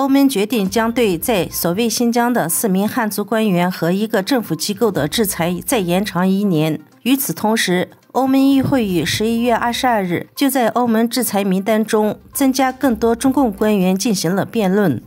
欧盟决定将对在所谓新疆的4名汉族官员和一个政府机构的制裁再延长1年。与此同时，欧盟议会于11月22日就在欧盟制裁名单中增加更多中共官员进行了辩论。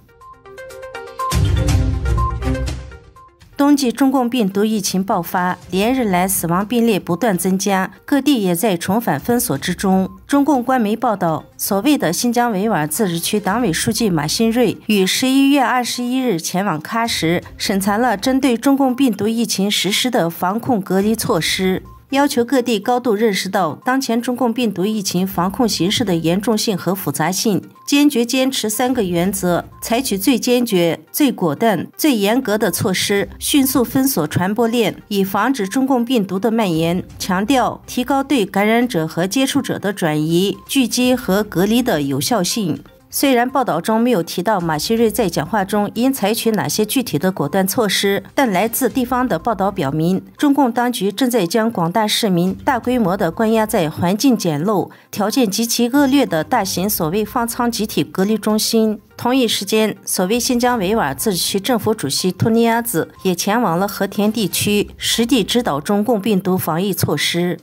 冬季中共病毒疫情爆发，连日来死亡病例不断增加，各地也在重返封锁之中。中共官媒报道，所谓的新疆维吾尔自治区党委书记马兴瑞于11月21日前往喀什，审查了针对中共病毒疫情实施的防控隔离措施，要求各地高度认识到当前中共病毒疫情防控形势的严重性和复杂性，坚决坚持3个原则，采取最坚决、最果断、最严格的措施，迅速封锁传播链，以防止中共病毒的蔓延。强调提高对感染者和接触者的转移、聚集和隔离的有效性。虽然报道中没有提到马兴瑞在讲话中应采取哪些具体的果断措施，但来自地方的报道表明，中共当局正在将广大市民大规模地关押在环境简陋、条件极其恶劣的大型所谓方舱集体隔离中心。同一时间，所谓新疆维吾尔自治区政府主席图尼亚兹也前往了和田地区，实地指导中共病毒防疫措施。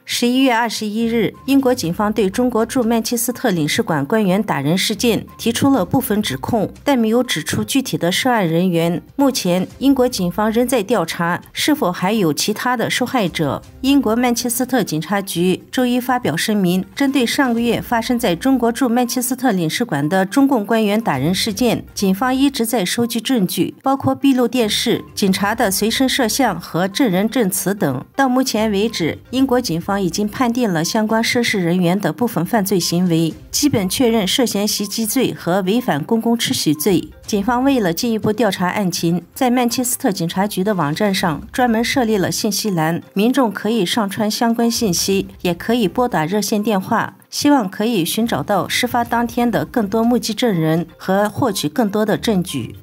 11月21日，英国警方对中国驻曼彻斯特领事馆官员打人事件提出了部分指控，但没有指出具体的涉案人员。目前，英国警方仍在调查是否还有其他的受害者。英国曼彻斯特警察局周一发表声明，针对上个月发生在中国驻曼彻斯特领事馆的中共官员打人事件，警方一直在收集证据，包括闭路电视、警察的随身摄像和证人证词等。到目前为止，英国警方已经判定了相关涉事人员的部分犯罪行为，基本确认涉嫌袭击罪和违反公共秩序罪。警方为了进一步调查案情，在曼彻斯特警察局的网站上专门设立了信息栏，民众可以上传相关信息，也可以拨打热线电话，希望可以寻找到事发当天的更多目击证人和获取更多的证据。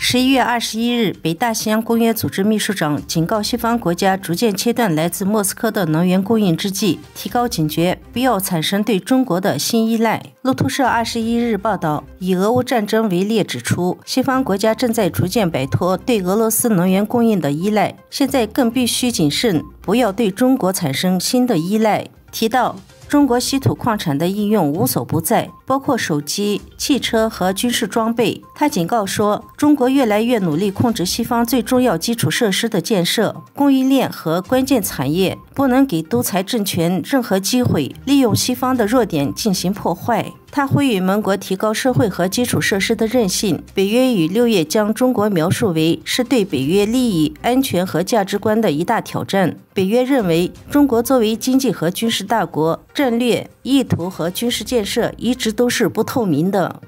11月21日，北大西洋公约组织秘书长警告西方国家逐渐切断来自莫斯科的能源供应之际，提高警觉，不要产生对中国的新依赖。路透社21日报道，以俄乌战争为例指出，西方国家正在逐渐摆脱对俄罗斯能源供应的依赖，现在更必须谨慎，不要对中国产生新的依赖。提到中国稀土矿产的应用无所不在，包括手机、汽车和军事装备。他警告说，中国越来越努力控制西方最重要基础设施的建设、供应链和关键产业，不能给独裁政权任何机会利用西方的弱点进行破坏。他呼吁盟国提高社会和基础设施的韧性。北约于6月将中国描述为是对北约利益、安全和价值观的一大挑战。北约认为，中国作为经济和军事大国，战略、意图和军事建设一直都是不透明的。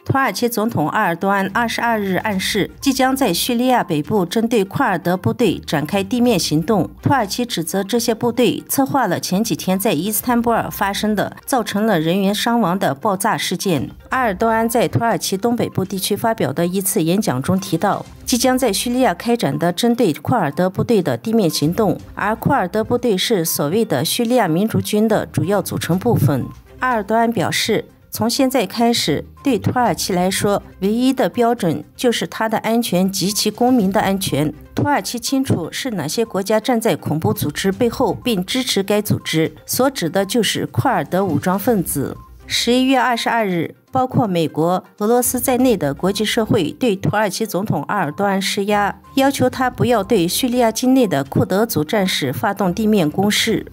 土耳其总统埃尔多安22日暗示，即将在叙利亚北部针对库尔德部队展开地面行动。土耳其指责这些部队策划了前几天在伊斯坦布尔发生的造成了人员伤亡的爆炸事件。埃尔多安在土耳其东北部地区发表的一次演讲中提到，即将在叙利亚开展的针对库尔德部队的地面行动，而库尔德部队是所谓的叙利亚民族军的主要组成部分。埃尔多安表示，从现在开始，对土耳其来说，唯一的标准就是它的安全及其公民的安全。土耳其清楚是哪些国家站在恐怖组织背后并支持该组织，所指的就是库尔德武装分子。11月22日，包括美国、俄罗斯在内的国际社会对土耳其总统埃尔多安施压，要求他不要对叙利亚境内的库德族战士发动地面攻势。